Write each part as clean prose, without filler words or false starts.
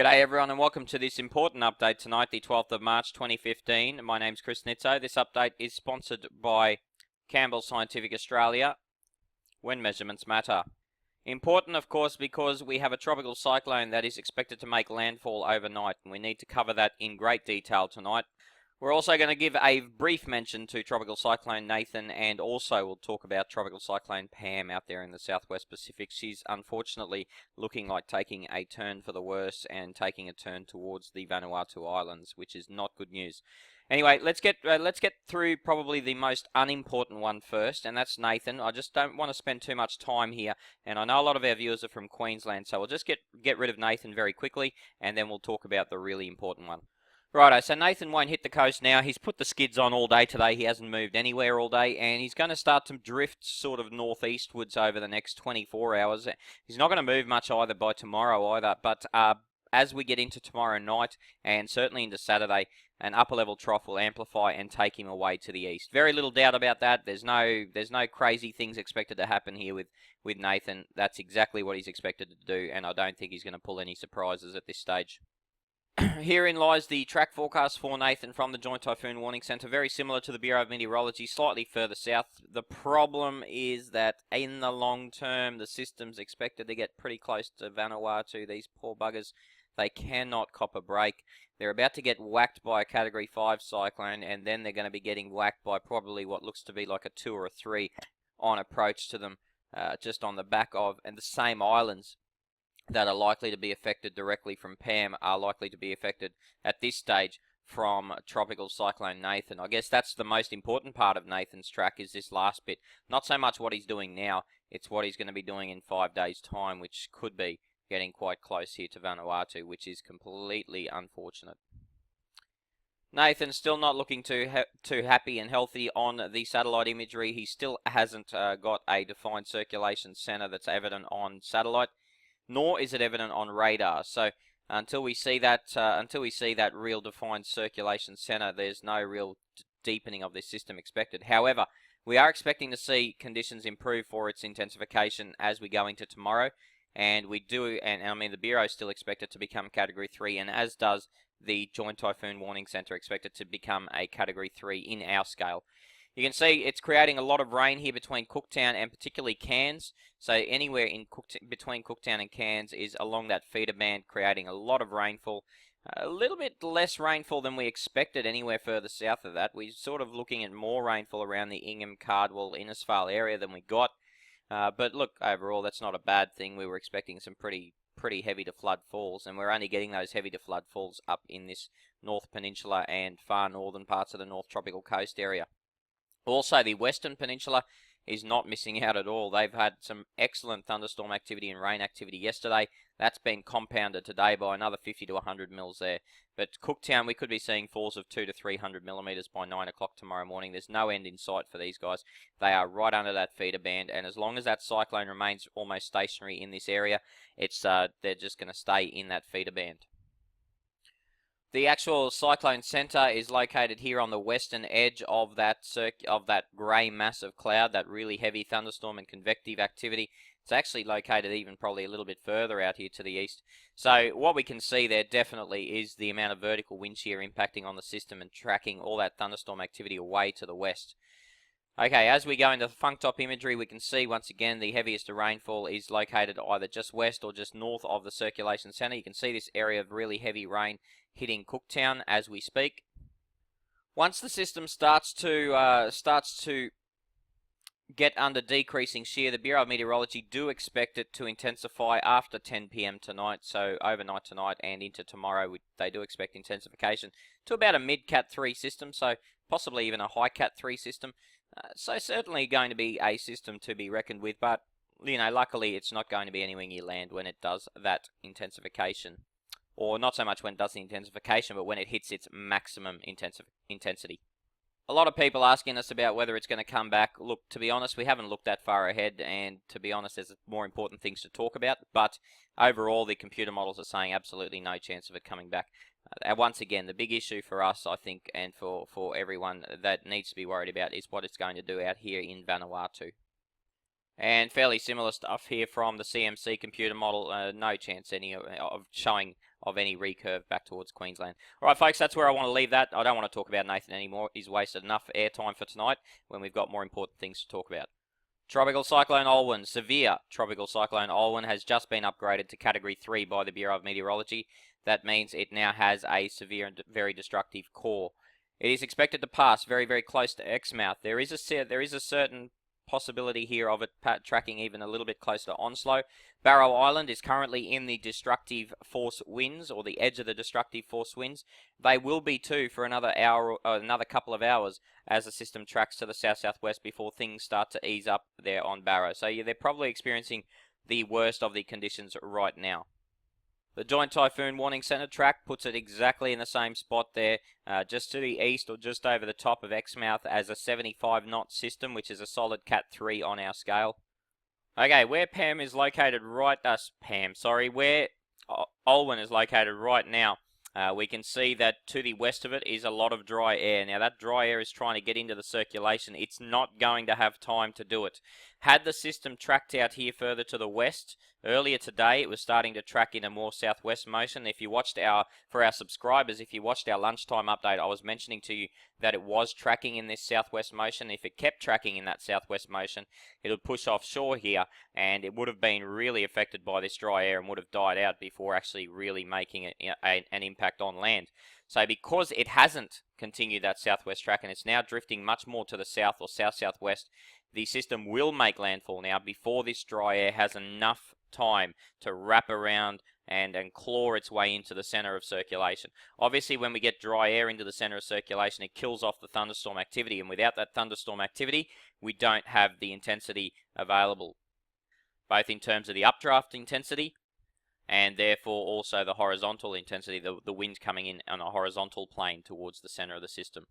G'day everyone and welcome to this important update tonight, the 12th of March 2015. My name's Chris Nitzo. This update is sponsored by Campbell Scientific Australia, when measurements matter. Important, of course, because we have a tropical cyclone that is expected to make landfall overnight, and we need to cover that in great detail tonight. We're also going to give a brief mention to Tropical Cyclone Nathan, and also we'll talk about Tropical Cyclone Pam out there in the southwest Pacific. She's unfortunately looking like taking a turn for the worse and taking a turn towards the Vanuatu Islands, which is not good news. Anyway, let's get through probably the most unimportant one first, and that's Nathan. I just don't want to spend too much time here, and I know a lot of our viewers are from Queensland, so we'll just get rid of Nathan very quickly, and then we'll talk about the really important one. Righto, so Nathan won't hit the coast now. He's put the skids on all day today. He hasn't moved anywhere all day, and he's going to start to drift sort of northeastwards over the next 24 hours. He's not going to move much either by tomorrow either, but as we get into tomorrow night and certainly into Saturday, an upper level trough will amplify and take him away to the east. Very little doubt about that. There's no crazy things expected to happen here with Nathan. That's exactly what he's expected to do, and I don't think he's going to pull any surprises at this stage. Herein lies the track forecast for Nathan from the Joint Typhoon Warning Centre, very similar to the Bureau of Meteorology, slightly further south. The problem is that in the long term, the system's expected to get pretty close to Vanuatu. These poor buggers, they cannot cop a break. They're about to get whacked by a Category 5 cyclone, and then they're going to be getting whacked by probably what looks to be like a 2 or a 3 on approach to them, just on the back of, and the same islands that are likely to be affected directly from Pam are likely to be affected at this stage from Tropical Cyclone Nathan. I guess that's the most important part of Nathan's track, is this last bit. Not so much what he's doing now, it's what he's going to be doing in 5 days' time, which could be getting quite close here to Vanuatu, which is completely unfortunate. Nathan's still not looking too happy and healthy on the satellite imagery. He still hasn't got a defined circulation centre that's evident on satellite, nor is it evident on radar. So until we see that real defined circulation center, there's no real deepening of this system expected. However, we are expecting to see conditions improve for its intensification as we go into tomorrow, and I mean the Bureau is still expected to become Category 3, and as does the Joint Typhoon Warning Centre, expected to become a Category 3 in our scale. You can see it's creating a lot of rain here between Cooktown and particularly Cairns. So anywhere in between Cooktown and Cairns is along that feeder band, creating a lot of rainfall. A little bit less rainfall than we expected anywhere further south of that. We're sort of looking at more rainfall around the Ingham, Cardwell, Innisfail area than we got. But look, overall, that's not a bad thing. We were expecting some pretty heavy to flood falls, and we're only getting those heavy to flood falls up in this North Peninsula and far northern parts of the North Tropical Coast area. Also, the Western Peninsula is not missing out at all. They've had some excellent thunderstorm activity and rain activity yesterday. That's been compounded today by another 50 to 100 mils there. But Cooktown, we could be seeing falls of 200 to 300 millimetres by 9 o'clock tomorrow morning. There's no end in sight for these guys. They are right under that feeder band, and as long as that cyclone remains almost stationary in this area, they're just going to stay in that feeder band. The actual cyclone centre is located here on the western edge of that grey mass of cloud, that really heavy thunderstorm and convective activity. It's actually located even probably a little bit further out here to the east. So what we can see there definitely is the amount of vertical wind shear impacting on the system and tracking all that thunderstorm activity away to the west. Okay, as we go into the funk top imagery, we can see once again the heaviest rainfall is located either just west or just north of the circulation centre. You can see this area of really heavy rain hitting Cooktown as we speak. Once the system starts to get under decreasing shear, the Bureau of Meteorology do expect it to intensify after 10 p.m. tonight, so overnight tonight and into tomorrow. They do expect intensification to about a mid-Cat 3 system, so possibly even a high Cat 3 system. So certainly going to be a system to be reckoned with, but luckily it's not going to be anywhere near land when it does that intensification. Or not so much when it does the intensification, but when it hits its maximum intensity. A lot of people asking us about whether it's going to come back. Look, to be honest, we haven't looked that far ahead, and to be honest, there's more important things to talk about. But overall, the computer models are saying absolutely no chance of it coming back. Once again, the big issue for us, I think, and for everyone that needs to be worried about is what it's going to do out here in Vanuatu. And fairly similar stuff here from the CMC computer model. No chance any of showing of any recurve back towards Queensland. Alright folks, that's where I want to leave that. I don't want to talk about Nathan anymore. He's wasted enough airtime for tonight when we've got more important things to talk about. Tropical Cyclone Olwyn. Severe Tropical Cyclone Olwyn has just been upgraded to Category 3 by the Bureau of Meteorology. That means it now has a severe and very destructive core. It is expected to pass very, very close to Exmouth. There is a certain possibility here of it tracking even a little bit closer to Onslow. Barrow Island is currently in the destructive force winds, or the edge of the destructive force winds. They will be too for another hour, or another couple of hours, as the system tracks to the south-southwest before things start to ease up there on Barrow. So yeah, they're probably experiencing the worst of the conditions right now. The Joint Typhoon Warning Centre track puts it exactly in the same spot there, just to the east or just over the top of Exmouth as a 75 knot system, which is a solid Cat 3 on our scale. Okay, where Olwyn is located right now, we can see that to the west of it is a lot of dry air. Now that dry air is trying to get into the circulation. It's not going to have time to do it. Had the system tracked out here further to the west, earlier today it was starting to track in a more southwest motion. If you watched for our subscribers, if you watched our lunchtime update, I was mentioning to you that it was tracking in this southwest motion. If it kept tracking in that southwest motion, it would push offshore here, and it would have been really affected by this dry air and would have died out before actually really making an impact on land. So because it hasn't continued that southwest track and it's now drifting much more to the south or south-southwest, the system will make landfall now before this dry air has enough time to wrap around and claw its way into the center of circulation. Obviously, when we get dry air into the center of circulation, it kills off the thunderstorm activity, and without that thunderstorm activity, we don't have the intensity available, both in terms of the updraft intensity and therefore also the horizontal intensity, the wind coming in on a horizontal plane towards the center of the system.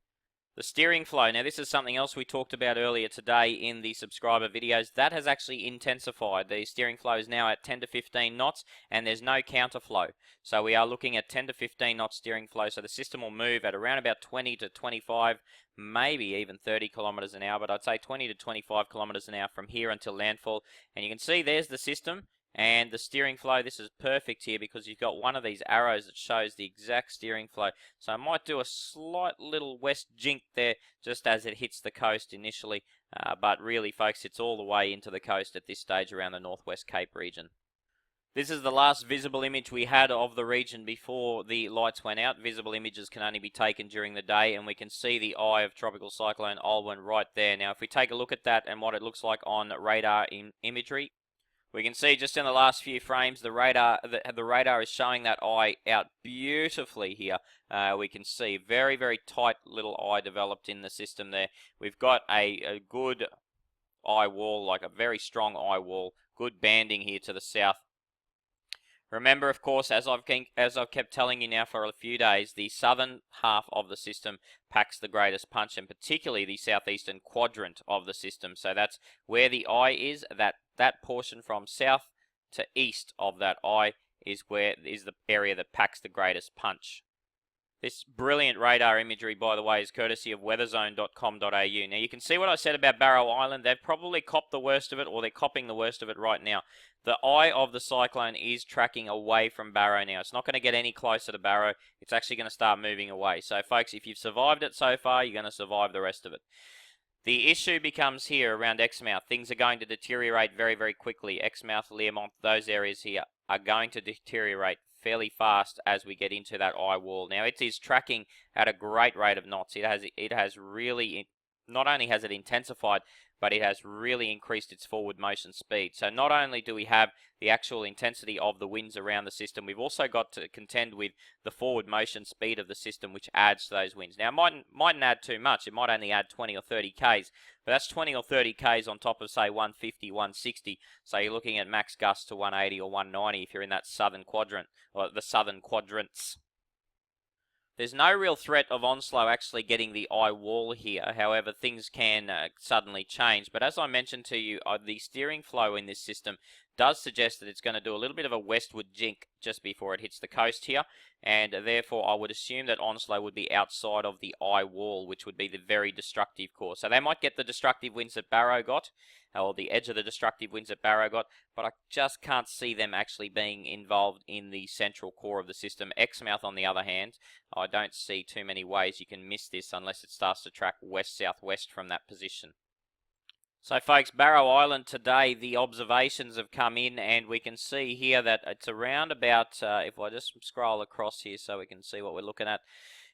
The steering flow. Now this is something else we talked about earlier today in the subscriber videos. That has actually intensified. The steering flow is now at 10 to 15 knots and there's no counterflow. So we are looking at 10 to 15 knot steering flow. So the system will move at around about 20 to 25, maybe even 30 kilometers an hour, but I'd say 20 to 25 kilometers an hour from here until landfall. And you can see there's the system. And the steering flow, this is perfect here because you've got one of these arrows that shows the exact steering flow. So I might do a slight little west jink there just as it hits the coast initially. But really, folks, it's all the way into the coast at this stage around the Northwest Cape region. This is the last visible image we had of the region before the lights went out. Visible images can only be taken during the day, and we can see the eye of Tropical Cyclone Olwyn right there. Now, if we take a look at that and what it looks like on radar imagery, we can see just in the last few frames the radar is showing that eye out beautifully here. We can see very, very tight little eye developed in the system there. We've got a good eye wall, like a very strong eye wall, good banding here to the south. Remember, of course, as I've kept telling you now for a few days, the southern half of the system packs the greatest punch, and particularly the southeastern quadrant of the system. So that's where the eye is. That portion from south to east of that eye is the area that packs the greatest punch. This brilliant radar imagery, by the way, is courtesy of weatherzone.com.au. Now, you can see what I said about Barrow Island. They've probably copped the worst of it, or they're copping the worst of it right now. The eye of the cyclone is tracking away from Barrow now. It's not going to get any closer to Barrow. It's actually going to start moving away. So, folks, if you've survived it so far, you're going to survive the rest of it. The issue becomes here around Exmouth. Things are going to deteriorate very, very quickly. Exmouth, Learmont, those areas here are going to deteriorate fairly fast as we get into that eye wall. Now, it is tracking at a great rate of knots. It has really, not only has it intensified, but it has really increased its forward motion speed. So not only do we have the actual intensity of the winds around the system, we've also got to contend with the forward motion speed of the system, which adds to those winds. Now, it mightn't add too much. It might only add 20 or 30 Ks, but that's 20 or 30 Ks on top of, say, 150, 160. So you're looking at max gusts to 180 or 190 if you're in that southern quadrant, or the southern quadrants. There's no real threat of Onslow actually getting the eye wall here. However, things can suddenly change. But as I mentioned to you, the steering flow in this system does suggest that it's going to do a little bit of a westward jink just before it hits the coast here, and therefore I would assume that Onslow would be outside of the eye wall, which would be the very destructive core. So they might get the destructive winds that Barrow got, or the edge of the destructive winds that Barrow got, but I just can't see them actually being involved in the central core of the system. Exmouth, on the other hand, I don't see too many ways you can miss this unless it starts to track west-southwest from that position. So folks, Barrow Island today, the observations have come in, and we can see here that it's around about, if I just scroll across here so we can see what we're looking at,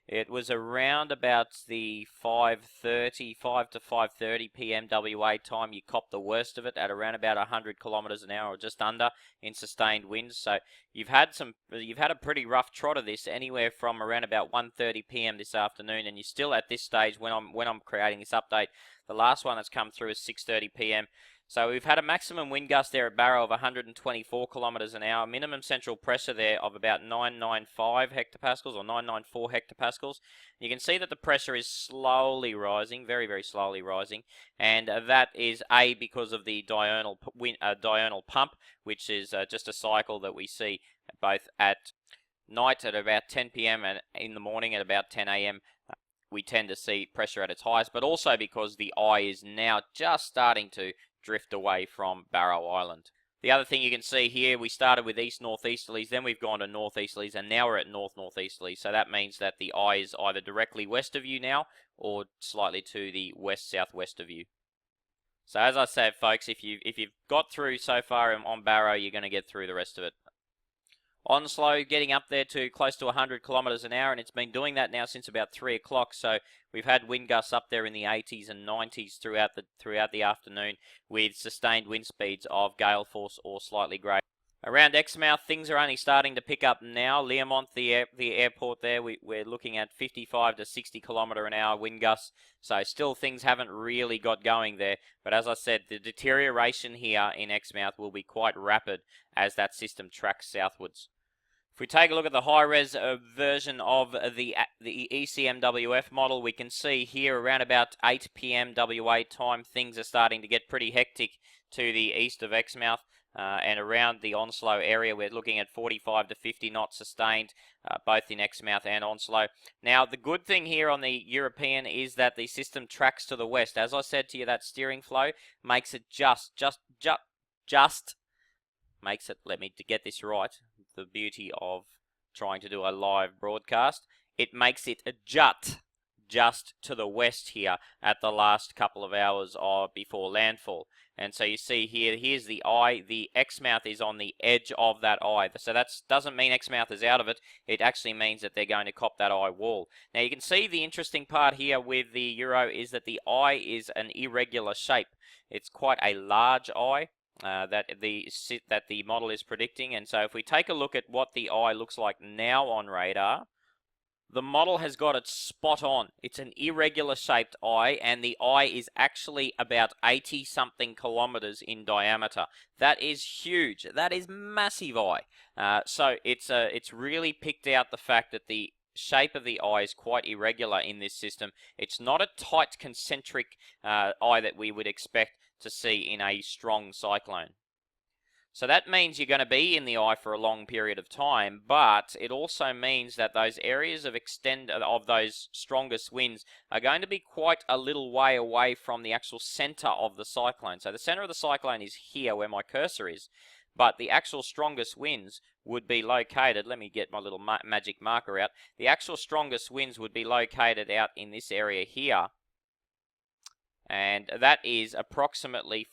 it was around about the 5 to 5:30 p.m. WA time. You copped the worst of it at around about 100 kilometres an hour, or just under, in sustained winds. So you've had a pretty rough trot of this, anywhere from around about 1:30 p.m. this afternoon, and you're still at this stage when I'm creating this update. The last one that's come through is 6:30 p.m. So we've had a maximum wind gust there at Barrow of 124 kilometres an hour, minimum central pressure there of about 995 hectopascals, or 994 hectopascals. You can see that the pressure is slowly rising, very, very slowly rising, and that is because of the diurnal pump, which is just a cycle that we see both at night at about 10 p.m. and in the morning at about 10 a.m. We tend to see pressure at its highest, but also because the eye is now just starting to drift away from Barrow Island. The other thing you can see here, we started with east-northeasterlies, then we've gone to northeasterlies, and now we're at north-northeasterlies. So that means that the eye is either directly west of you now, or slightly to the west-southwest of you. So as I said, folks, if you've got through so far on Barrow, you're going to get through the rest of it. Onslow getting up there to close to 100 kilometres an hour, and it's been doing that now since about 3 o'clock. So we've had wind gusts up there in the 80s and 90s throughout the afternoon, with sustained wind speeds of gale force or slightly greater. Around Exmouth, things are only starting to pick up now. Learmonth, the airport there, we're looking at 55 to 60 kilometre an hour wind gusts. So still things haven't really got going there. But as I said, the deterioration here in Exmouth will be quite rapid as that system tracks southwards. If we take a look at the high-res version of the ECMWF model, we can see here around about 8 p.m. WA time, things are starting to get pretty hectic to the east of Exmouth. And around the Onslow area, we're looking at 45 to 50 knots sustained, both in Exmouth and Onslow. Now, the good thing here on the European is that the system tracks to the west. As I said to you, that steering flow makes it makes it, let me get this right, the beauty of trying to do a live broadcast, it makes it jut just to the west here at the last couple of hours before landfall. And so you see here, here's the eye. The Exmouth is on the edge of that eye. So that doesn't mean Exmouth is out of it. It actually means that they're going to cop that eye wall. Now you can see the interesting part here with the Euro is that the eye is an irregular shape. It's quite a large eye that the model is predicting. And so if we take a look at what the eye looks like now on radar, the model has got it spot on. It's an irregular shaped eye, and the eye is actually about 80-something kilometres in diameter. That is huge. That is massive eye. So it's really picked out the fact that the shape of the eye is quite irregular in this system. It's not a tight concentric eye that we would expect to see in a strong cyclone. So that means you're going to be in the eye for a long period of time, but it also means that those areas of those strongest winds are going to be quite a little way away from the actual center of the cyclone. So the center of the cyclone is here where my cursor is, but the actual strongest winds would be located, let me get my little magic marker out, the actual strongest winds would be located out in this area here, and that is approximately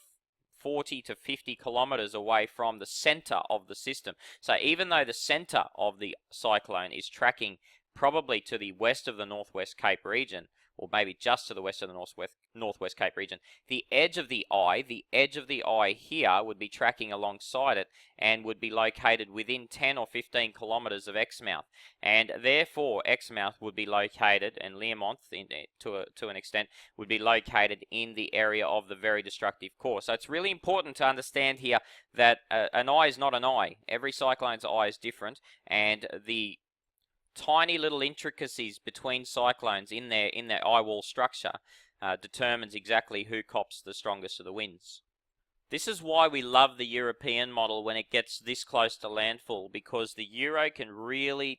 40 to 50 kilometers away from the center of the system. So even though the center of the cyclone is tracking probably to the west of the Northwest Cape region, or maybe just to the west of the Northwest Cape region, the edge of the eye here would be tracking alongside it and would be located within 10 or 15 kilometers of Exmouth. And therefore, Exmouth would be located, and Learmonth, to an extent, would be located in the area of the very destructive core. So it's really important to understand here that an eye is not an eye. Every cyclone's eye is different, and the tiny little intricacies between cyclones in their eye wall structure determines exactly who cops the strongest of the winds. This is why we love the European model when it gets this close to landfall, because the Euro can really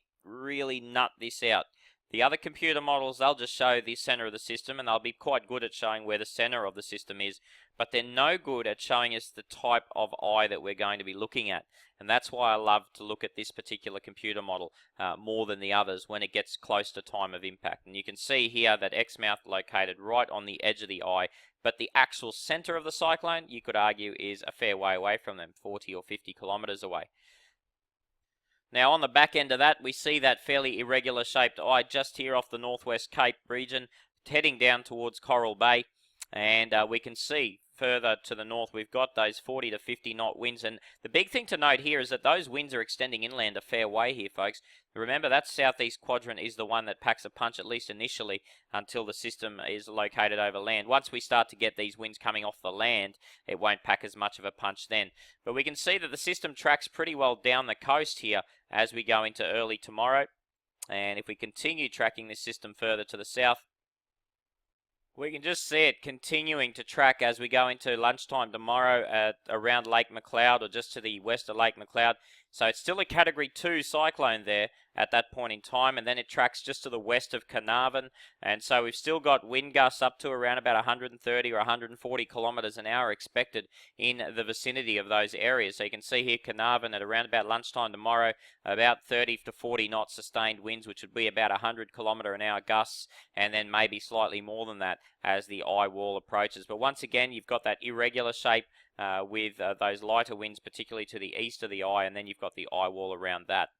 nut this out. The other computer models, they'll just show the center of the system, and they'll be quite good at showing where the center of the system is, but they're no good at showing us the type of eye that we're going to be looking at. And that's why I love to look at this particular computer model more than the others when it gets close to time of impact. And you can see here that Exmouth located right on the edge of the eye, but the actual center of the cyclone, you could argue, is a fair way away from them, 40 or 50 kilometers away. Now on the back end of that, we see that fairly irregular shaped eye just here off the Northwest Cape region, heading down towards Coral Bay, and we can see further to the north we've got those 40 to 50 knot winds. And the big thing to note here is that those winds are extending inland a fair way here, folks. Remember, that southeast quadrant is the one that packs a punch, at least initially, until the system is located over land. Once we start to get these winds coming off the land, it won't pack as much of a punch then. But we can see that the system tracks pretty well down the coast here as we go into early tomorrow. And if we continue tracking this system further to the south, we can just see it continuing to track as we go into lunchtime tomorrow at around Lake McLeod, or just to the west of Lake McLeod. So it's still a Category 2 cyclone there at that point in time, and then it tracks just to the west of Carnarvon, and so we've still got wind gusts up to around about 130 or 140 kilometres an hour expected in the vicinity of those areas. So you can see here Carnarvon at around about lunchtime tomorrow, about 30 to 40 knot sustained winds, which would be about 100 kilometre an hour gusts, and then maybe slightly more than that as the eye wall approaches. But once again, you've got that irregular shape with those lighter winds, particularly to the east of the eye, and then you've got the eye wall around that.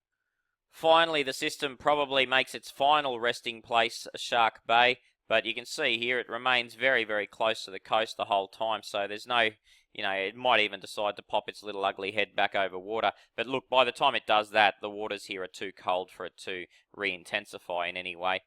Finally, the system probably makes its final resting place, Shark Bay, but you can see here it remains very, very close to the coast the whole time, so there's no, it might even decide to pop its little ugly head back over water. But look, by the time it does that, the waters here are too cold for it to re-intensify in any way.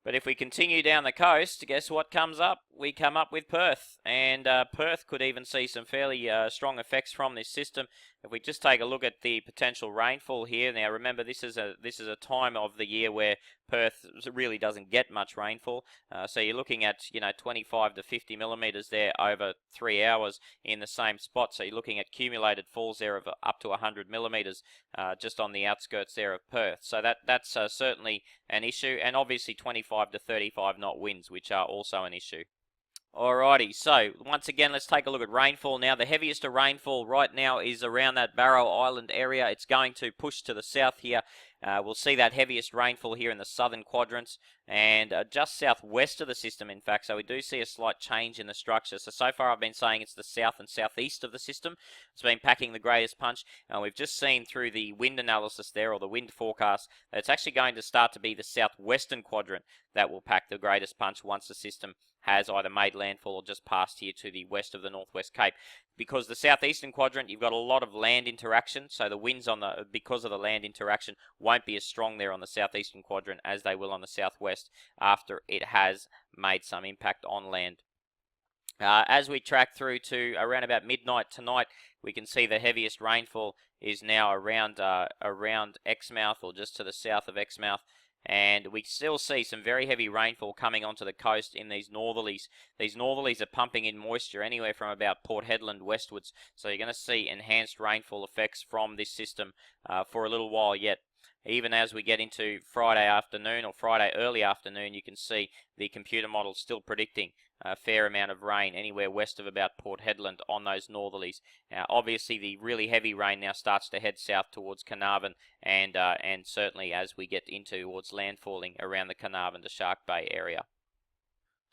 But if we continue down the coast, guess what comes up? We come up with Perth, and Perth could even see some fairly strong effects from this system. If we just take a look at the potential rainfall here, now remember this is a time of the year where Perth really doesn't get much rainfall. So you're looking at 25 to 50 millimeters there over 3 hours in the same spot. So you're looking at cumulated falls there of up to 100 millimeters just on the outskirts there of Perth. So that's certainly an issue, and obviously 25 to 35 knot winds, which are also an issue. Alrighty, so once again, let's take a look at rainfall now. The heaviest of rainfall right now is around that Barrow Island area. It's going to push to the south here. We'll see that heaviest rainfall here in the southern quadrants and just southwest of the system, in fact. So we do see a slight change in the structure. So far I've been saying it's the south and southeast of the system. It's been packing the greatest punch. And we've just seen through the wind analysis there, or the wind forecast, that it's actually going to start to be the southwestern quadrant that will pack the greatest punch once the system has either made landfall or just passed here to the west of the Northwest Cape. Because the southeastern quadrant, you've got a lot of land interaction, so the winds because of the land interaction won't be as strong there on the southeastern quadrant as they will on the southwest after it has made some impact on land. As we track through to around about midnight tonight, we can see the heaviest rainfall is now around Exmouth, or just to the south of Exmouth. And we still see some very heavy rainfall coming onto the coast in these northerlies. These northerlies are pumping in moisture anywhere from about Port Hedland westwards. So you're going to see enhanced rainfall effects from this system for a little while yet. Even as we get into Friday afternoon or Friday early afternoon, you can see the computer model still predicting a fair amount of rain anywhere west of about Port Hedland on those northerlies. Now, obviously, the really heavy rain now starts to head south towards Carnarvon, and certainly as we get towards landfalling around the Carnarvon to Shark Bay area.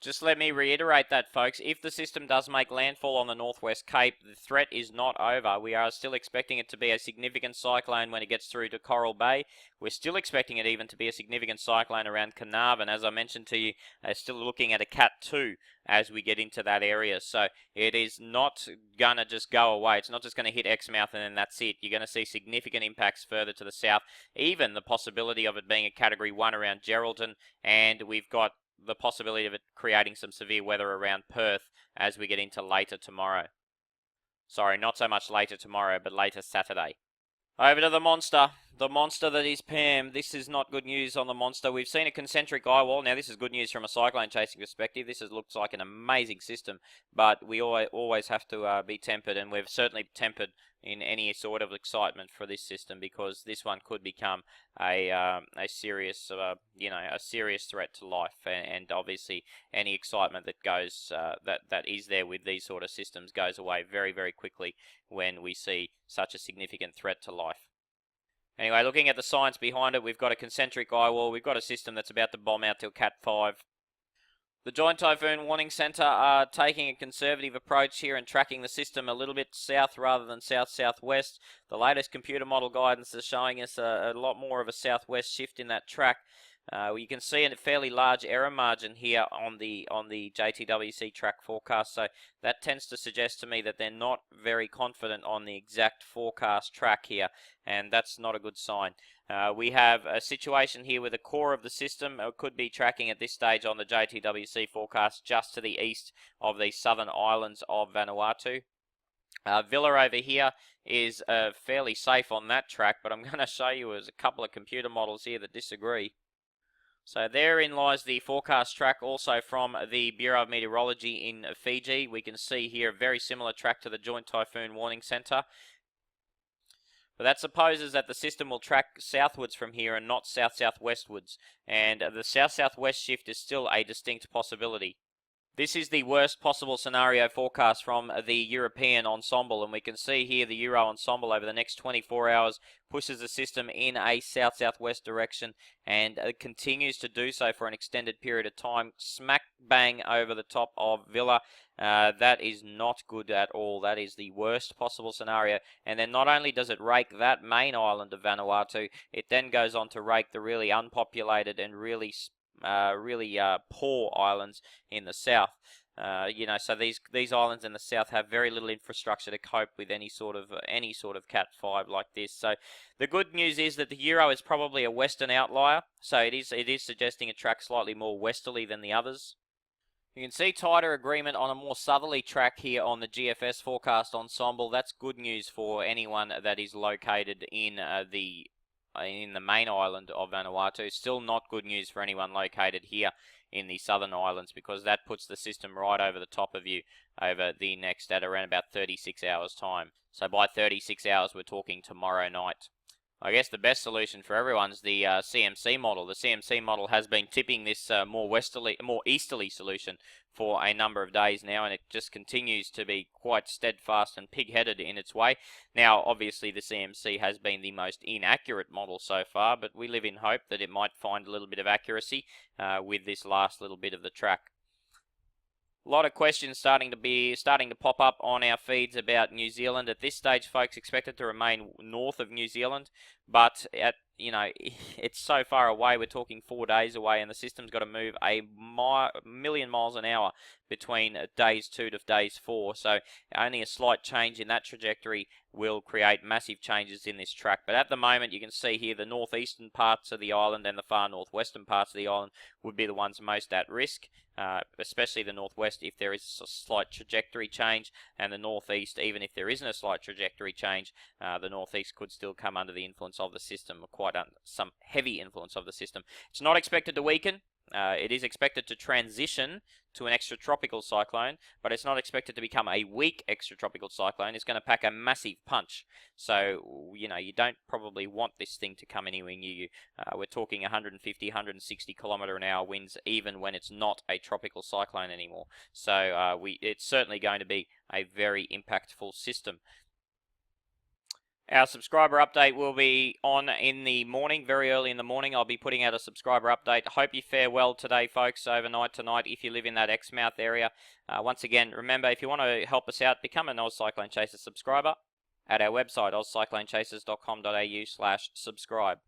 Just let me reiterate that, folks. If the system does make landfall on the Northwest Cape, the threat is not over. We are still expecting it to be a significant cyclone when it gets through to Coral Bay. We're still expecting it even to be a significant cyclone around Carnarvon. As I mentioned to you, still looking at a Cat 2 as we get into that area. So it is not going to just go away. It's not just going to hit Exmouth and then that's it. You're going to see significant impacts further to the south. Even the possibility of it being a Category 1 around Geraldton, and we've got the possibility of it creating some severe weather around Perth as we get into later tomorrow. Sorry, not so much later tomorrow, but later Saturday. Over to the monster. The monster that is Pam. This is not good news on the monster. We've seen a concentric eye wall. Now, this is good news from a cyclone chasing perspective. This looks like an amazing system, but we always have to be tempered, and we've certainly tempered in any sort of excitement for this system, because this one could become a serious, a serious threat to life, and obviously any excitement that goes that is there with these sort of systems goes away very, very quickly when we see such a significant threat to life. Anyway, looking at the science behind it, we've got a concentric eye wall. We've got a system that's about to bomb out till Cat 5. The Joint Typhoon Warning Centre are taking a conservative approach here and tracking the system a little bit south rather than south-southwest. The latest computer model guidance is showing us a lot more of a southwest shift in that track. You can see a fairly large error margin here on the JTWC track forecast, so that tends to suggest to me that they're not very confident on the exact forecast track here, and that's not a good sign. We have a situation here where the core of the system could be tracking at this stage on the JTWC forecast just to the east of the southern islands of Vanuatu. Villa over here is fairly safe on that track, but I'm going to show you a couple of computer models here that disagree. So therein lies the forecast track also from the Bureau of Meteorology in Fiji. We can see here a very similar track to the Joint Typhoon Warning Centre. But that supposes that the system will track southwards from here and not south-southwestwards. And the south-southwest shift is still a distinct possibility. This is the worst possible scenario forecast from the European ensemble, and we can see here the Euro ensemble over the next 24 hours pushes the system in a south-southwest direction and continues to do so for an extended period of time, smack bang over the top of Villa. That is not good at all. That is the worst possible scenario. And then not only does it rake that main island of Vanuatu, it then goes on to rake the really unpopulated and really poor islands in the south. So these islands in the south have very little infrastructure to cope with any sort of Cat 5 like this. So the good news is that the Euro is probably a western outlier. So it is suggesting a track slightly more westerly than the others. You can see tighter agreement on a more southerly track here on the GFS forecast ensemble. That's good news for anyone that is located in the main island of Vanuatu. Still not good news for anyone located here in the southern islands, because that puts the system right over the top of you over the next at around about 36 hours time. So by 36 hours we're talking tomorrow night. I guess the best solution for everyone is the CMC model. The CMC model has been tipping this more easterly solution for a number of days now, and it just continues to be quite steadfast and pig-headed in its way. Now, obviously, the CMC has been the most inaccurate model so far, but we live in hope that it might find a little bit of accuracy with this last little bit of the track. A lot of questions starting to pop up on our feeds about New Zealand. At this stage, folks, expected to remain north of New Zealand, but it's so far away. We're talking 4 days away, and the system's got to move a million miles an hour between days 2 to days 4. So only a slight change in that trajectory will create massive changes in this track. But at the moment, you can see here the northeastern parts of the island and the far northwestern parts of the island would be the ones most at risk. Especially the northwest if there is a slight trajectory change, and the northeast, even if there isn't a slight trajectory change, the northeast could still come under the influence of the system, quite some heavy influence of the system. It's not expected to weaken. It is expected to transition to an extratropical cyclone, but it's not expected to become a weak extratropical cyclone. It's going to pack a massive punch. So, you don't probably want this thing to come anywhere near you. We're talking 150, 160 kilometre an hour winds, even when it's not a tropical cyclone anymore. So, it's certainly going to be a very impactful system. Our subscriber update will be on in the morning, very early in the morning. I'll be putting out a subscriber update. Hope you fare well today, folks, overnight tonight, if you live in that Exmouth area. Once again, remember, if you want to help us out, become an Oz Cyclone Chasers subscriber at our website, ozcyclonechasers.com.au/subscribe.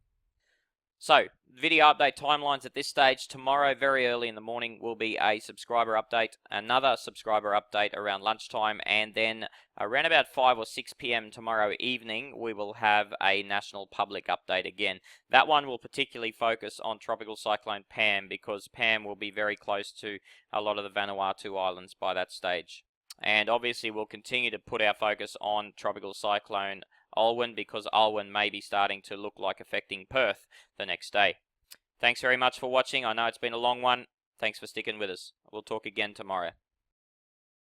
So, video update timelines at this stage. Tomorrow, very early in the morning, will be a subscriber update, another subscriber update around lunchtime, and then around about 5 or 6 p.m. tomorrow evening, we will have a national public update again. That one will particularly focus on Tropical Cyclone Pam, because Pam will be very close to a lot of the Vanuatu Islands by that stage. And obviously, we'll continue to put our focus on Tropical Cyclone Olwyn, because Olwyn may be starting to look like affecting Perth the next day. Thanks very much for watching. I know it's been a long one. Thanks for sticking with us. We'll talk again tomorrow.